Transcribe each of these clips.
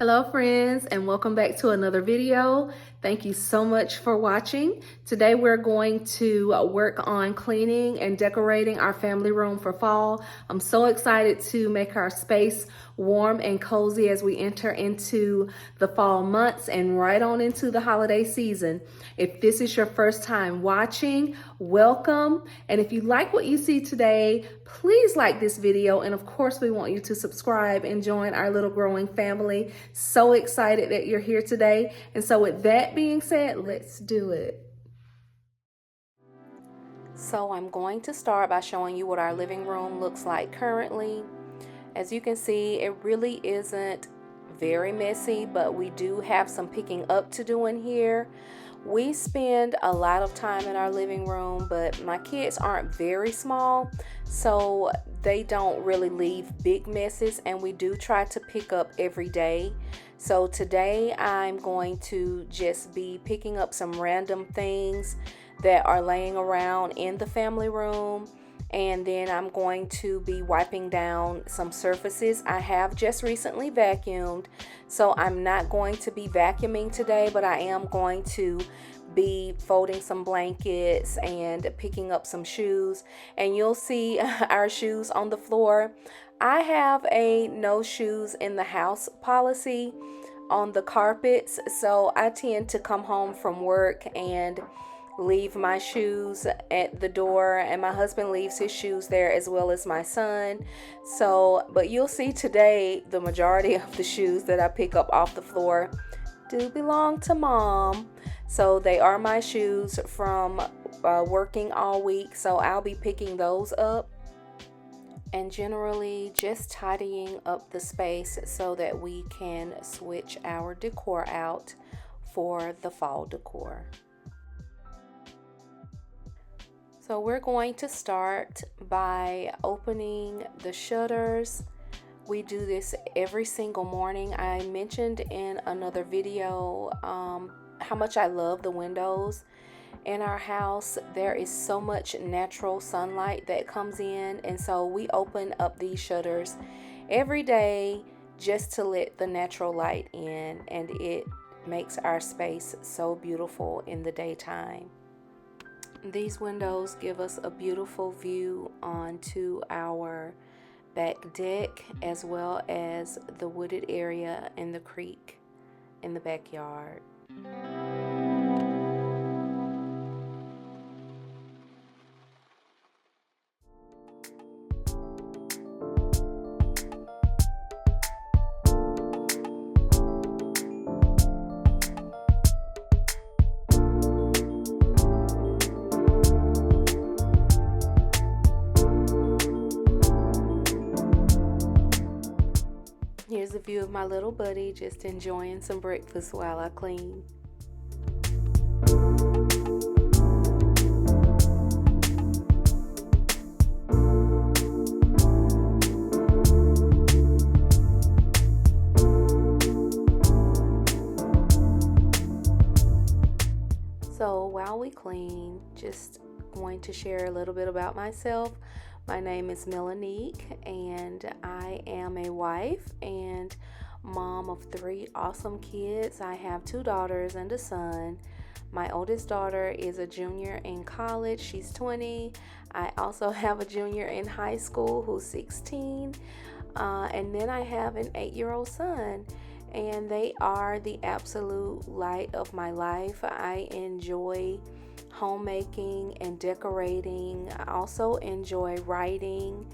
Hello friends, and welcome back to another video. Thank you so much for watching. Today we're going to work on cleaning and decorating our family room for fall. I'm so excited to make our space warm and cozy as we enter into the fall months and right on into the holiday season. If this is your first time watching, welcome. And if you like what you see today, please like this video. And of course, we want you to subscribe and join our little growing family. So excited that you're here today. And so with that being said, let's do it. So I'm going to start by showing you what our living room looks like currently. As you can see, it really isn't very messy, but we do have some picking up to do in here. We spend a lot of time in our living room, but my kids aren't very small, so they don't really leave big messes, and we do try to pick up every day. So today I'm going to just be picking up some random things that are laying around in the family room. And then I'm going to be wiping down some surfaces. I have just recently vacuumed, so I'm not going to be vacuuming today, but I am going to be folding some blankets and picking up some shoes. And you'll see our shoes on the floor. I have a no shoes in the house policy on the carpets, so I tend to come home from work and leave my shoes at the door, and my husband leaves his shoes there as well as my son. So but you'll see today the majority of the shoes that I pick up off the floor do belong to mom. So they are my shoes from working all week, so I'll be picking those up and generally just tidying up the space so that we can switch our decor out for the fall decor. So we're going to start by opening the shutters. We do this every single morning. I mentioned in another video how much I love the windows in our house. There is so much natural sunlight that comes in, and so we open up these shutters every day just to let the natural light in, and it makes our space so beautiful in the daytime. These windows give us a beautiful view onto our back deck, as well as the wooded area and the creek in the backyard. Here's a view of my little buddy just enjoying some breakfast while I clean. So while we clean, just going to share a little bit about myself. My name is Melanique, and I am a wife and mom of 3 awesome kids. I have 2 daughters and a son. My oldest daughter is a junior in college. She's 20. I also have a junior in high school who's 16. And then I have an 8-year-old son. And they are the absolute light of my life. I enjoy homemaking and decorating. I also enjoy writing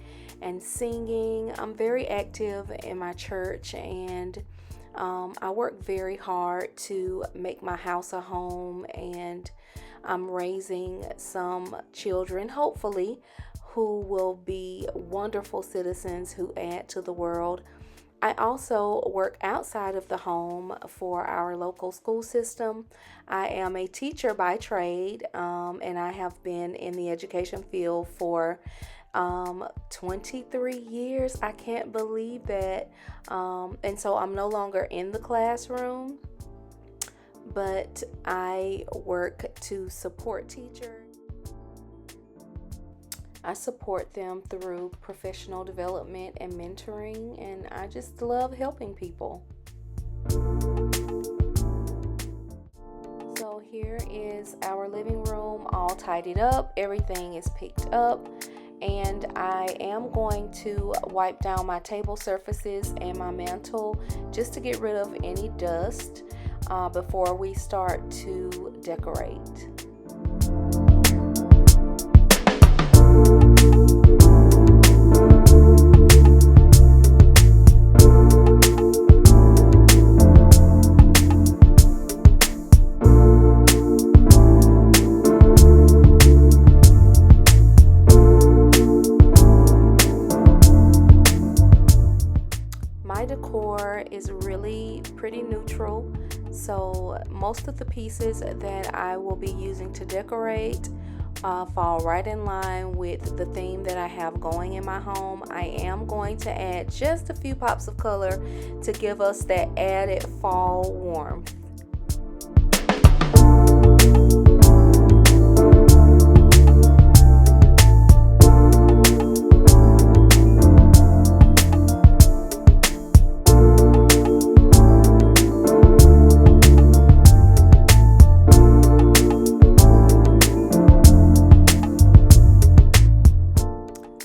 and singing. I'm very active in my church, and I work very hard to make my house a home, and I'm raising some children, hopefully, who will be wonderful citizens who add to the world. I also work outside of the home for our local school system. I am a teacher by trade, and I have been in the education field for 23 years. I can't believe that. And so I'm no longer in the classroom, but I work to support teachers. I support them through professional development and mentoring, and I just love helping people. So here is our living room all tidied up. Everything is picked up. And I am going to wipe down my table surfaces and my mantle just to get rid of any dust before we start to decorate. My decor is really pretty neutral, so most of the pieces that I will be using to decorate fall right in line with the theme that I have going in my home. I am going to add just a few pops of color to give us that added fall warmth.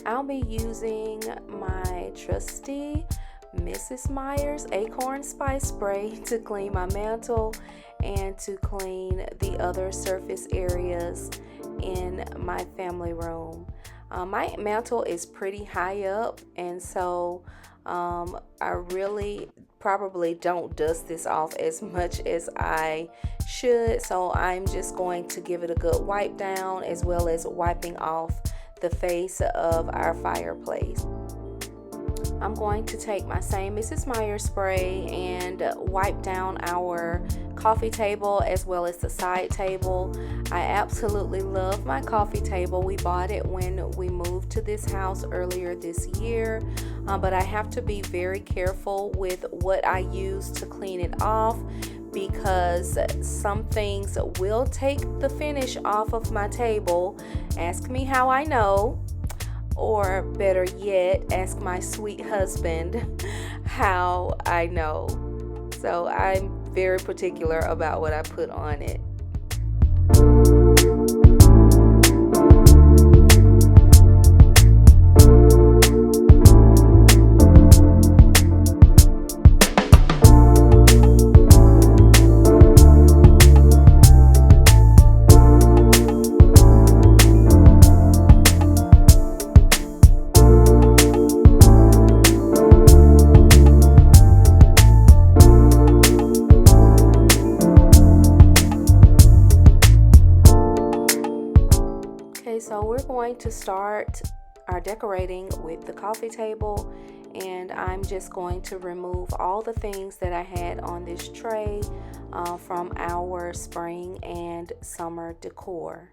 I'll be using my trusty Mrs. Meyer's Acorn Spice Spray to clean my mantle and to clean the other surface areas in my family room. My mantle is pretty high up, and so I really probably don't dust this off as much as I should, so I'm just going to give it a good wipe down as well as wiping off the face of our fireplace. I'm going to take my same Mrs. Meyer spray and wipe down our coffee table as well as the side table. I absolutely love my coffee table. We bought it when we moved to this house earlier this year, but I have to be very careful with what I use to clean it off, because some things will take the finish off of my table. Ask me how I know, or better yet, ask my sweet husband how I know. So I'm very particular about what I put on it. So we're going to start our decorating with the coffee table, and I'm just going to remove all the things that I had on this tray from our spring and summer decor.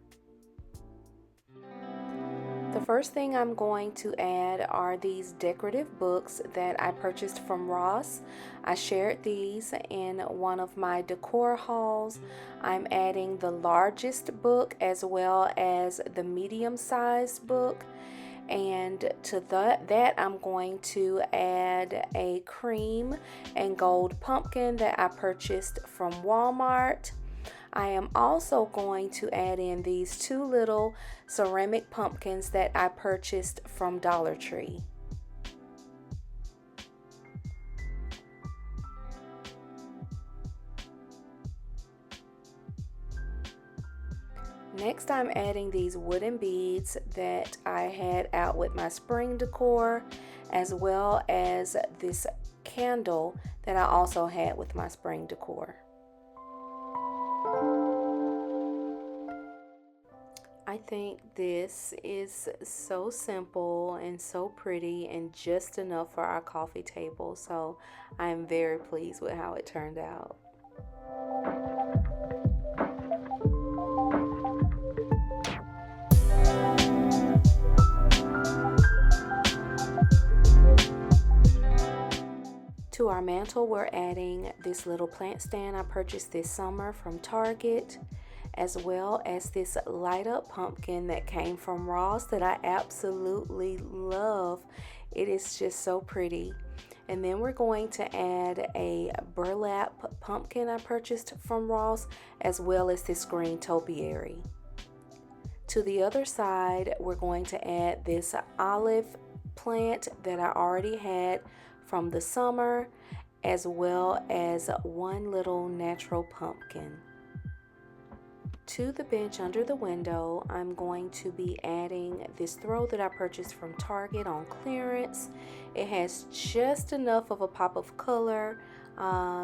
The first thing I'm going to add are these decorative books that I purchased from Ross. I shared these in one of my decor hauls. I'm adding the largest book as well as the medium-sized book. And to that I'm going to add a cream and gold pumpkin that I purchased from Walmart. I am also going to add in these two little ceramic pumpkins that I purchased from Dollar Tree. Next, I'm adding these wooden beads that I had out with my spring decor, as well as this candle that I also had with my spring decor. I think this is so simple and so pretty and just enough for our coffee table, so I'm very pleased with how it turned out. To our mantle, we're adding this little plant stand I purchased this summer from Target, as well as this light up pumpkin that came from Ross that I absolutely love. It is just so pretty. And then we're going to add a burlap pumpkin I purchased from Ross, as well as this green topiary. To the other side, we're going to add this olive plant that I already had from the summer, as well as one little natural pumpkin. To the bench under the window, I'm going to be adding this throw that I purchased from Target on clearance. It has just enough of a pop of color,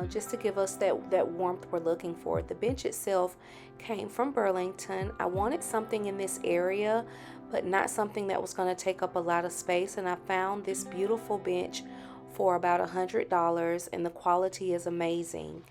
just to give us that warmth we're looking for. The bench itself came from Burlington. I wanted something in this area, but not something that was going to take up a lot of space, and I found this beautiful bench for about $100, and the quality is amazing.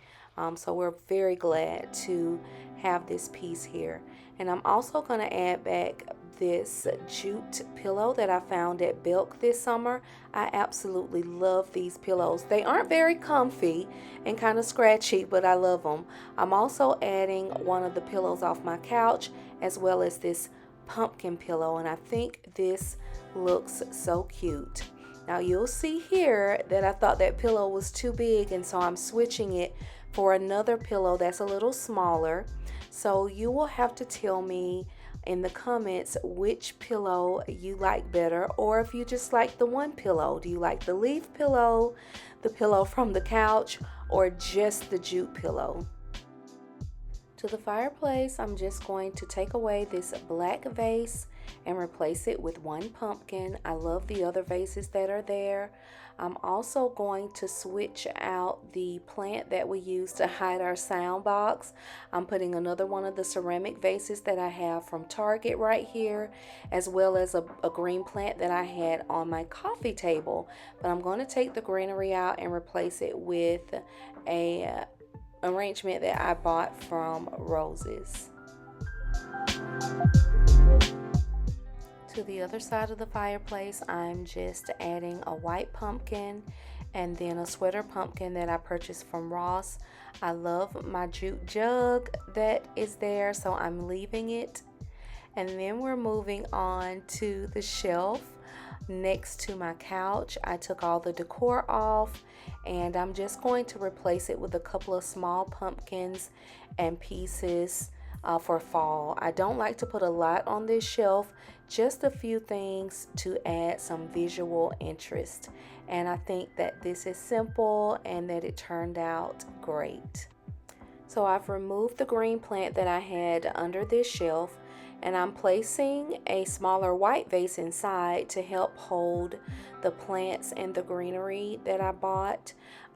So we're very glad to have this piece here. And I'm also going to add back this jute pillow that I found at Belk this summer. I absolutely love these pillows. They aren't very comfy and kind of scratchy, but I love them. I'm also adding one of the pillows off my couch, as well as this pumpkin pillow, and I think this looks so cute. Now you'll see here that I thought that pillow was too big, and so I'm switching it for another pillow that's a little smaller. So you will have to tell me in the comments which pillow you like better, or if you just like the one pillow. Do you like the leaf pillow, the pillow from the couch, or just the jute pillow? To the fireplace, I'm just going to take away this black vase and replace it with one pumpkin. I love the other vases that are there. I'm also going to switch out the plant that we use to hide our sound box. I'm putting another one of the ceramic vases that I have from Target right here, as well as a green plant that I had on my coffee table. But I'm going to take the greenery out and replace it with a arrangement that I bought from Roses. To the other side of the fireplace, I'm just adding a white pumpkin and then a sweater pumpkin that I purchased from Ross. I love my jute jug that is there, so I'm leaving it. And then we're moving on to the shelf next to my couch. I took all the decor off, and I'm just going to replace it with a couple of small pumpkins and pieces for fall. I don't like to put a lot on this shelf, just a few things to add some visual interest. And I think that this is simple and that it turned out great. So I've removed the green plant that I had under this shelf, and I'm placing a smaller white vase inside to help hold the plants and the greenery that I bought.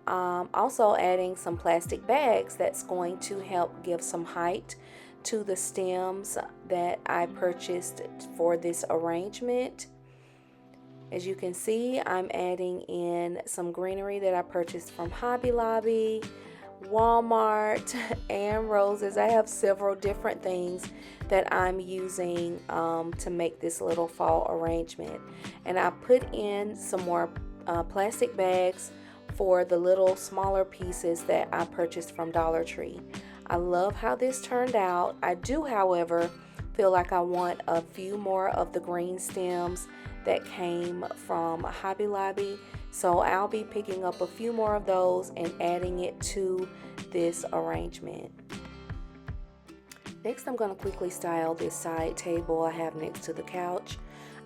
Also adding some plastic bags that's going to help give some height to the stems that I purchased for this arrangement. As you can see, I'm adding in some greenery that I purchased from Hobby Lobby, Walmart, and Roses. I have several different things that I'm using to make this little fall arrangement. And I put in some more plastic bags for the little smaller pieces that I purchased from Dollar Tree. I love how this turned out. I do, however, feel like I want a few more of the green stems that came from Hobby Lobby. So I'll be picking up a few more of those and adding it to this arrangement. Next, I'm going to quickly style this side table I have next to the couch.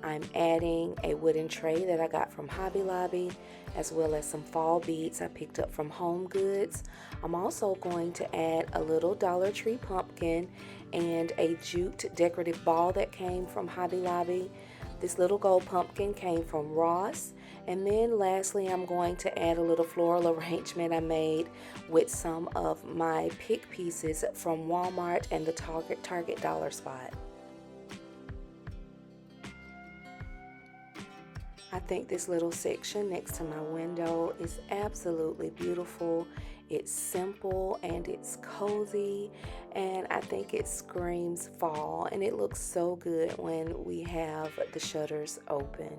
I'm adding a wooden tray that I got from Hobby Lobby, as well as some fall beads I picked up from Home Goods. I'm also going to add a little Dollar Tree pumpkin and a jute decorative ball that came from Hobby Lobby. This little gold pumpkin came from Ross. And then lastly, I'm going to add a little floral arrangement I made with some of my pick pieces from Walmart and the Target Dollar Spot. I think this little section next to my window is absolutely beautiful. It's simple and it's cozy, and I think it screams fall, and it looks so good when we have the shutters open.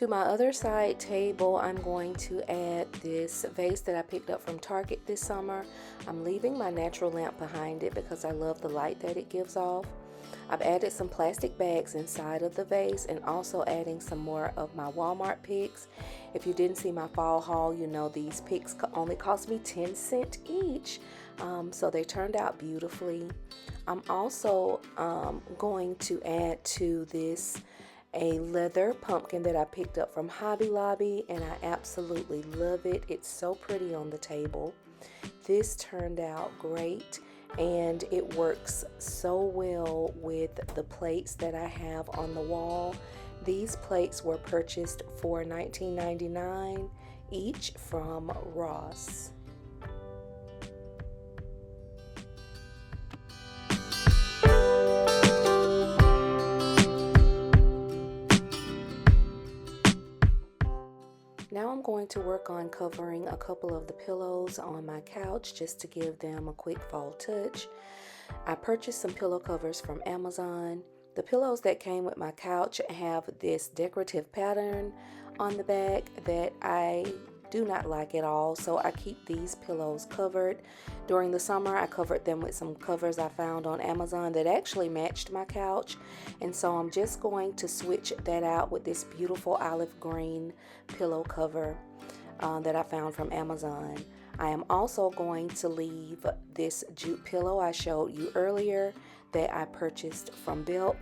To my other side table, I'm going to add this vase that I picked up from Target this summer. I'm leaving my natural lamp behind it because I love the light that it gives off. I've added some plastic bags inside of the vase and also adding some more of my Walmart picks. If you didn't see my fall haul, you know these picks only cost me 10 cents each. So they turned out beautifully. I'm also going to add to this a leather pumpkin that I picked up from Hobby Lobby, and I absolutely love it. It's so pretty on the table. This turned out great, and it works so well with the plates that I have on the wall. These plates were purchased for $19.99 each from Ross. Now I'm going to work on covering a couple of the pillows on my couch just to give them a quick fall touch. I purchased some pillow covers from Amazon. The pillows that came with my couch have this decorative pattern on the back that I do not like at all, so I keep these pillows covered. During the summer, I covered them with some covers I found on Amazon that actually matched my couch, and so I'm just going to switch that out with this beautiful olive green pillow cover that I found from Amazon. I am also going to leave this jute pillow I showed you earlier that I purchased from Belk,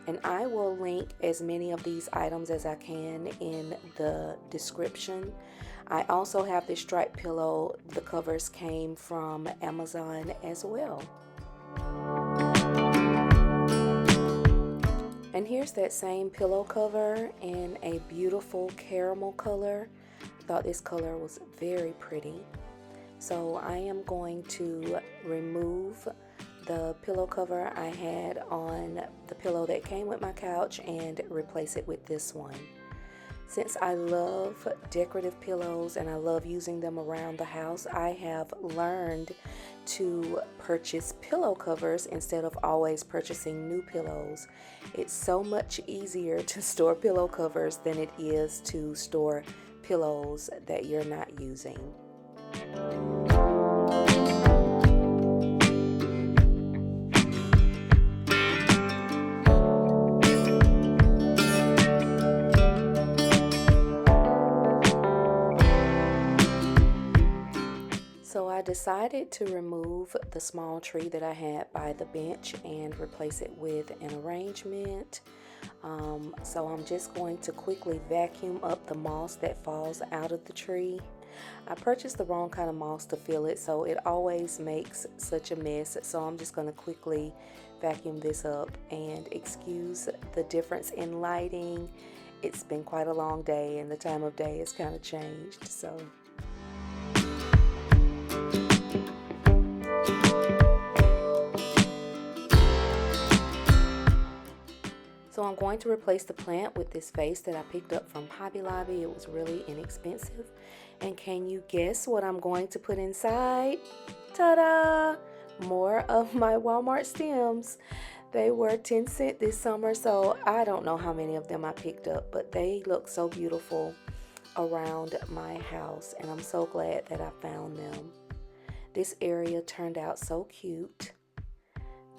and I will link as many of these items as I can in the description. I also have this striped pillow. The covers came from Amazon as well. And here's that same pillow cover in a beautiful caramel color. I thought this color was very pretty. So I am going to remove the pillow cover I had on the pillow that came with my couch and replace it with this one. Since I love decorative pillows and I love using them around the house, I have learned to purchase pillow covers instead of always purchasing new pillows. It's so much easier to store pillow covers than it is to store pillows that you're not using. So I decided to remove the small tree that I had by the bench and replace it with an arrangement. So I'm just going to quickly vacuum up the moss that falls out of the tree. I purchased the wrong kind of moss to fill it, so it always makes such a mess. So I'm just going to quickly vacuum this up, and excuse the difference in lighting. It's been quite a long day and the time of day has kind of changed. So I'm going to replace the plant with this vase that I picked up from Hobby Lobby. It was really inexpensive. And can you guess what I'm going to put inside? Ta-da! More of my Walmart stems. They were 10 cents this summer, so I don't know how many of them I picked up, but they look so beautiful around my house, and I'm so glad that I found them. This area turned out so cute.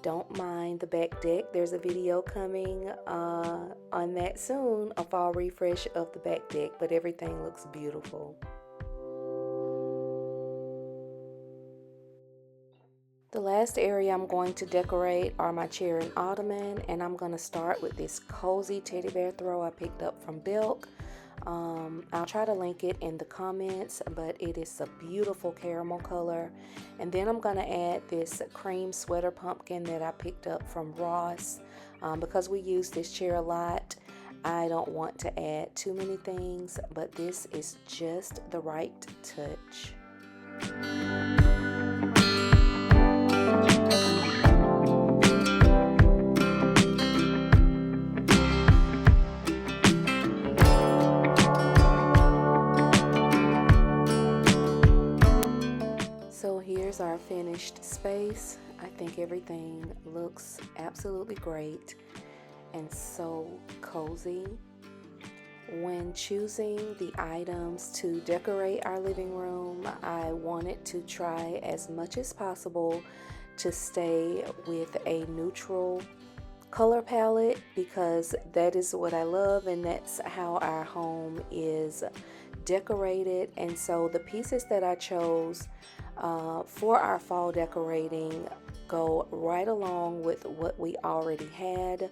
Don't mind the back deck. There's a video coming on that soon, a fall refresh of the back deck, but everything looks beautiful. The last area I'm going to decorate are my chair and ottoman, and I'm going to start with this cozy teddy bear throw I picked up from Belk. I'll try to link it in the comments, but it is a beautiful caramel color. And then I'm going to add this cream sweater pumpkin that I picked up from Ross. Because we use this chair a lot, I don't want to add too many things, but this is just the right touch. So here's our finished space. I think everything looks absolutely great and so cozy. When choosing the items to decorate our living room, I wanted to try as much as possible to stay with a neutral color palette because that is what I love and that's how our home is decorated. And so the pieces that I chose for our fall decorating go right along with what we already had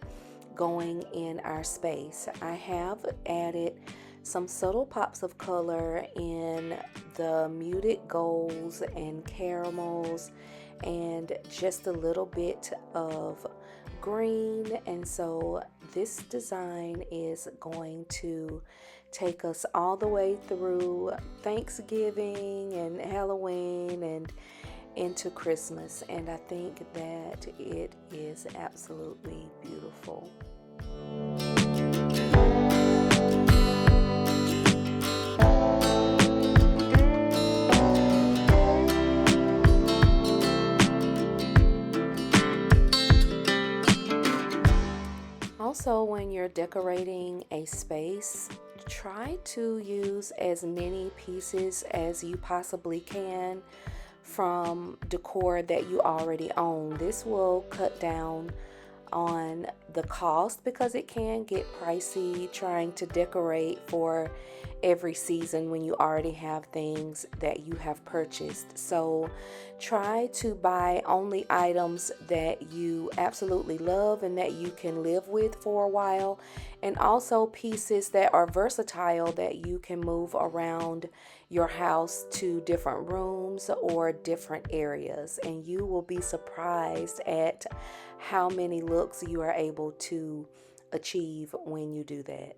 going in our space. I have added some subtle pops of color in the muted golds and caramels and just a little bit of green, and so this design is going to take us all the way through Thanksgiving and Halloween and into Christmas, and I think that it is absolutely beautiful. Also, when you're decorating a space, try to use as many pieces as you possibly can from decor that you already own. This will cut down on the cost because it can get pricey trying to decorate for every season when you already have things that you have purchased. So try to buy only items that you absolutely love and that you can live with for a while, and also pieces that are versatile that you can move around your house to different rooms or different areas, and you will be surprised at how many looks you are able to achieve when you do that.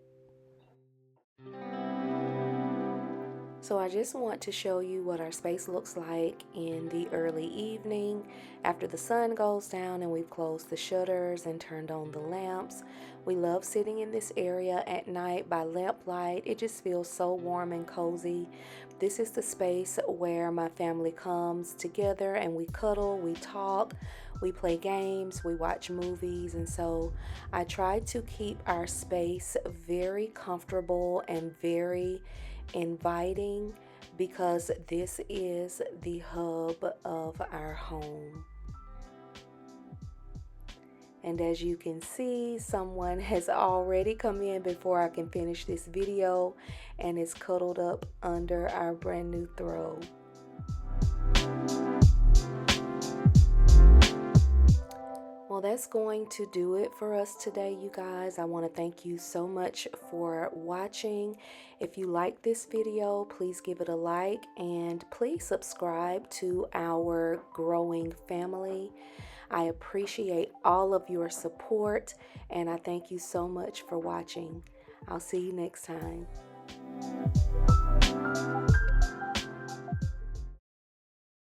So I just want to show you what our space looks like in the early evening after the sun goes down and we've closed the shutters and turned on the lamps. We love sitting in this area at night by lamplight. It just feels so warm and cozy. This is the space where my family comes together and we cuddle, we talk, we play games, we watch movies, and so I try to keep our space very comfortable and very inviting because this is the hub of our home. And as you can see, someone has already come in before I can finish this video and is cuddled up under our brand new throw. Well, that's going to do it for us today, you guys. I want to thank you so much for watching. If you like this video, please give it a like and please subscribe to our growing family. I appreciate all of your support and I thank you so much for watching. I'll see you next time.